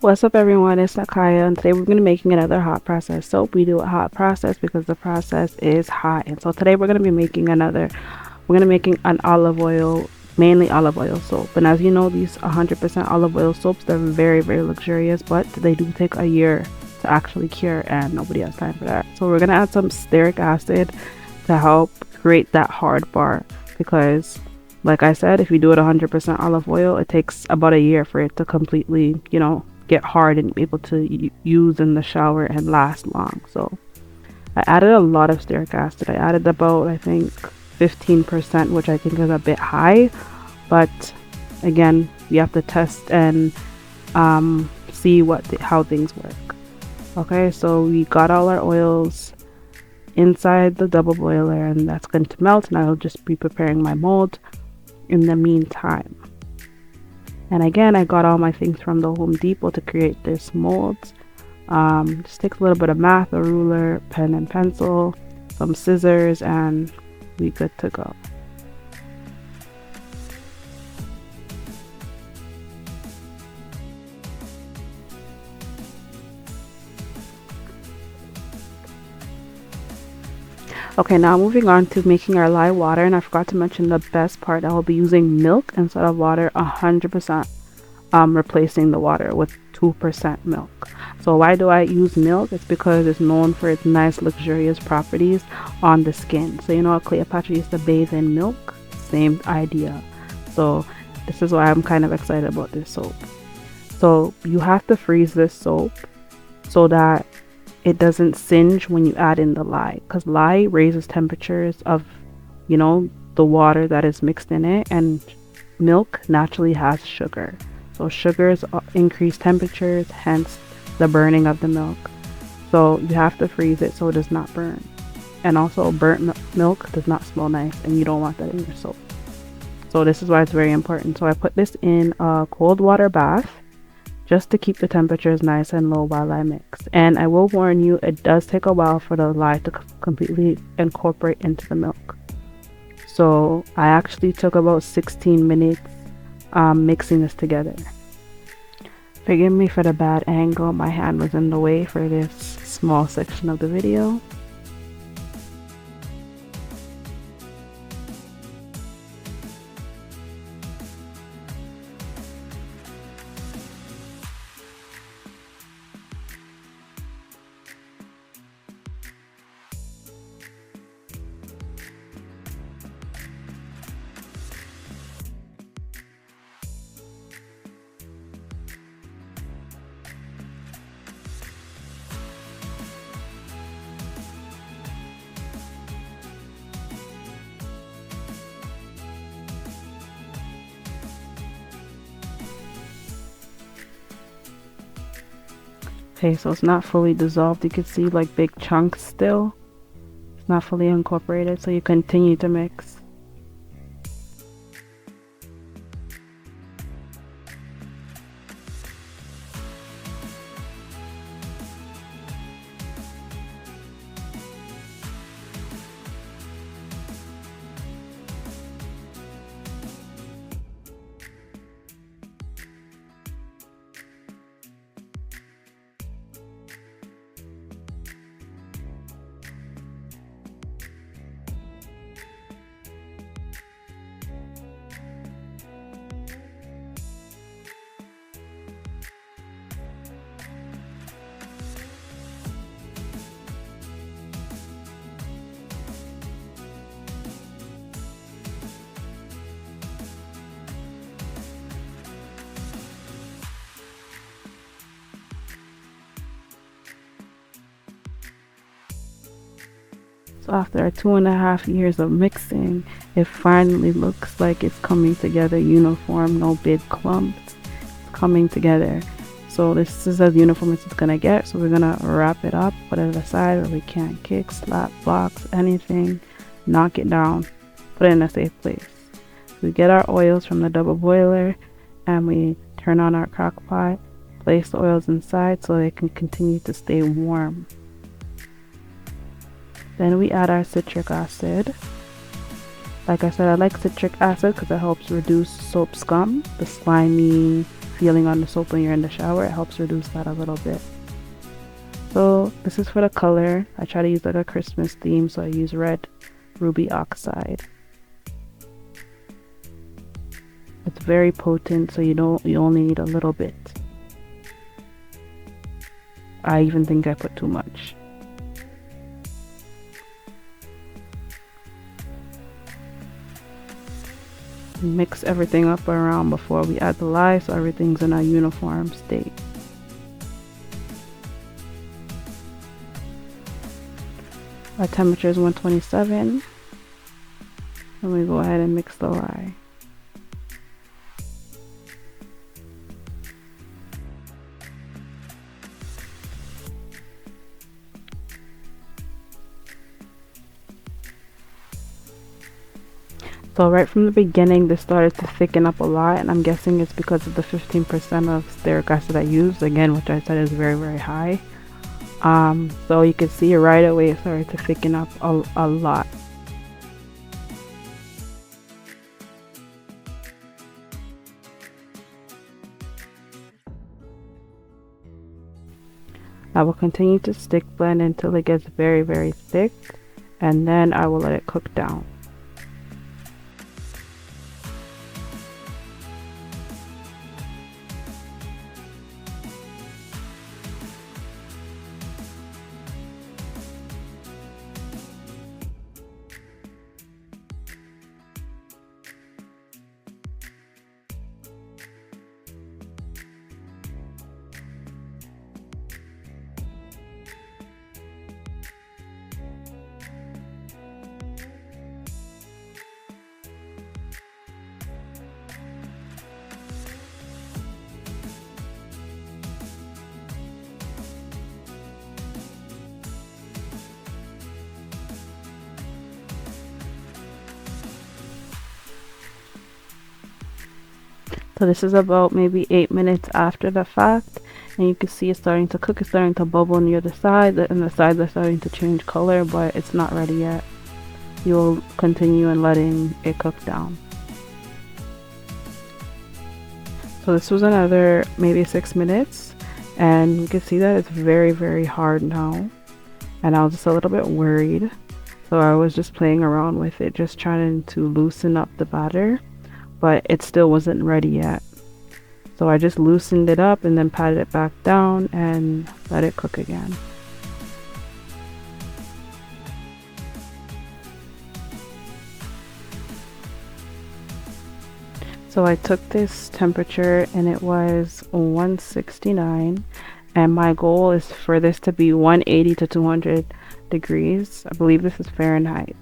What's up everyone, it's Nakaya, and today we're going to be making another hot process soap. We do a hot process because the process is hot. And so today we're going to be making an olive oil, mainly olive oil soap. And as you know, these 100% olive oil soaps, they're very, very luxurious, but they do take a year to actually cure and nobody has time for that. So we're going to add some stearic acid to help create that hard bar, because like I said, if you do it 100% olive oil, it takes about a year for it to completely, get hard and be able to use in the shower and last long. So I added a lot of stearic acid. I added about, I think, 15%, which I think is a bit high, but again, you have to test and see how things work. Okay, so we got all our oils inside the double boiler, and that's going to melt, and I'll just be preparing my mold in the meantime. And again, I got all my things from the Home Depot to create this mold. Just takes a little bit of math, a ruler, pen and pencil, some scissors, and we good to go. Okay, now moving on to making our lye water, and I forgot to mention the best part. I will be using milk instead of water, 100%, replacing the water with 2% milk. So why do I use milk? It's because it's known for its nice luxurious properties on the skin. So you know how Cleopatra used to bathe in milk? Same idea. So this is why I'm kind of excited about this soap. So you have to freeze this soap so that it doesn't singe when you add in the lye, because lye raises temperatures of, the water that is mixed in it, and milk naturally has sugar. So sugars increase temperatures, hence the burning of the milk. So you have to freeze it so it does not burn. And also burnt milk does not smell nice, and you don't want that in your soap. So this is why it's very important. So I put this in a cold water bath, just to keep the temperatures nice and low while I mix. And I will warn you, it does take a while for the lye to completely incorporate into the milk. So I actually took about 16 minutes mixing this together. Forgive me for the bad angle, my hand was in the way for this small section of the video. Okay, so it's not fully dissolved. You can see like big chunks still. It's not fully incorporated, so you continue to mix. So after 2.5 years of mixing, it finally looks like it's coming together uniform, no big clumps. It's coming together. So this is as uniform as it's gonna get. So we're gonna wrap it up, put it aside where we can't kick, slap, box, anything, knock it down, put it in a safe place. We get our oils from the double boiler and we turn on our crock pot, place the oils inside so they can continue to stay warm. Then we add our citric acid. Like I said, I like citric acid because it helps reduce soap scum, the slimy feeling on the soap when you're in the shower, it helps reduce that a little bit. So this is for the color. I try to use like a Christmas theme, so I use red ruby oxide. It's very potent, so you only need a little bit. I even think I put too much. Mix everything up around before we add the lye, so everything's in a uniform state. Our temperature is 127, and we go ahead and mix the lye. So right from the beginning, this started to thicken up a lot, and I'm guessing it's because of the 15% of stearic acid I used, again, which I said is very, very high. So you can see right away it started to thicken up a lot. I will continue to stick blend until it gets very, very thick, and then I will let it cook down. So this is about maybe 8 minutes after the fact, and you can see it's starting to cook. It's starting to bubble near the side, and the sides are starting to change color, but it's not ready yet. You'll continue in letting it cook down. So this was another maybe 6 minutes, and you can see that it's very, very hard now, and I was just a little bit worried, so I was just playing around with it, just trying to loosen up the batter, but it still wasn't ready yet. So I just loosened it up and then patted it back down and let it cook again. So I took this temperature and it was 169, and my goal is for this to be 180 to 200 degrees. I believe this is Fahrenheit.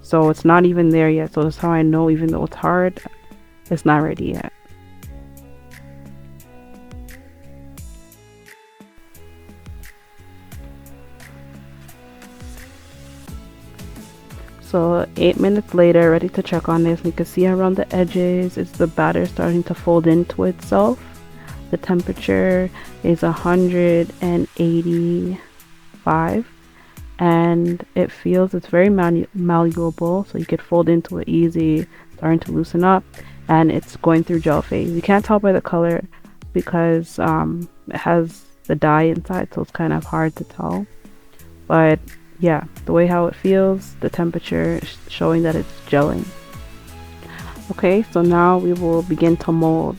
So it's not even there yet. So that's how I know, even though it's hard, it's not ready yet. So 8 minutes later, ready to check on this. You can see around the edges, it's the batter starting to fold into itself. The temperature is 185, and it feels, it's very malleable, so you could fold into it easy, starting to loosen up, and it's going through gel phase. You can't tell by the color because it has the dye inside, so it's kind of hard to tell. But yeah, the way how it feels, the temperature showing that it's gelling. Okay, so now we will begin to mold.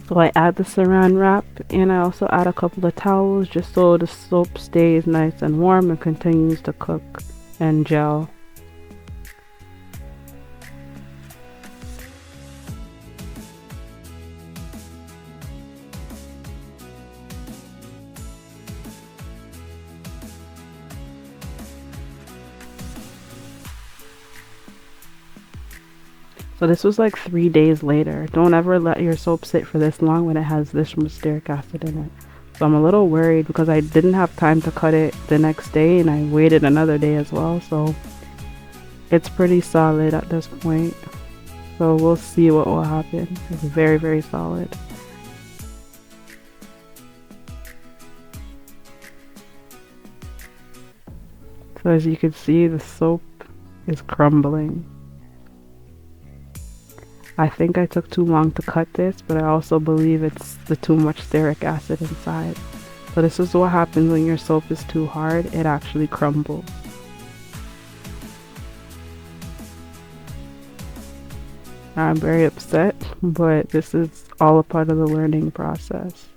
So I add the saran wrap, and I also add a couple of towels just so the soap stays nice and warm and continues to cook and gel. So this was like 3 days later. Don't ever let your soap sit for this long when it has this much stearic acid in it. So I'm a little worried because I didn't have time to cut it the next day and I waited another day as well. So it's pretty solid at this point. So we'll see what will happen. It's very, very solid. So as you can see, the soap is crumbling. I think I took too long to cut this, but I also believe it's the too much stearic acid inside. So this is what happens when your soap is too hard, it actually crumbles. I'm very upset, but this is all a part of the learning process.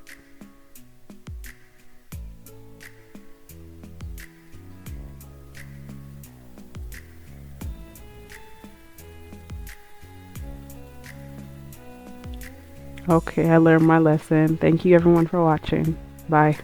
Okay, I learned my lesson. Thank you everyone for watching. Bye.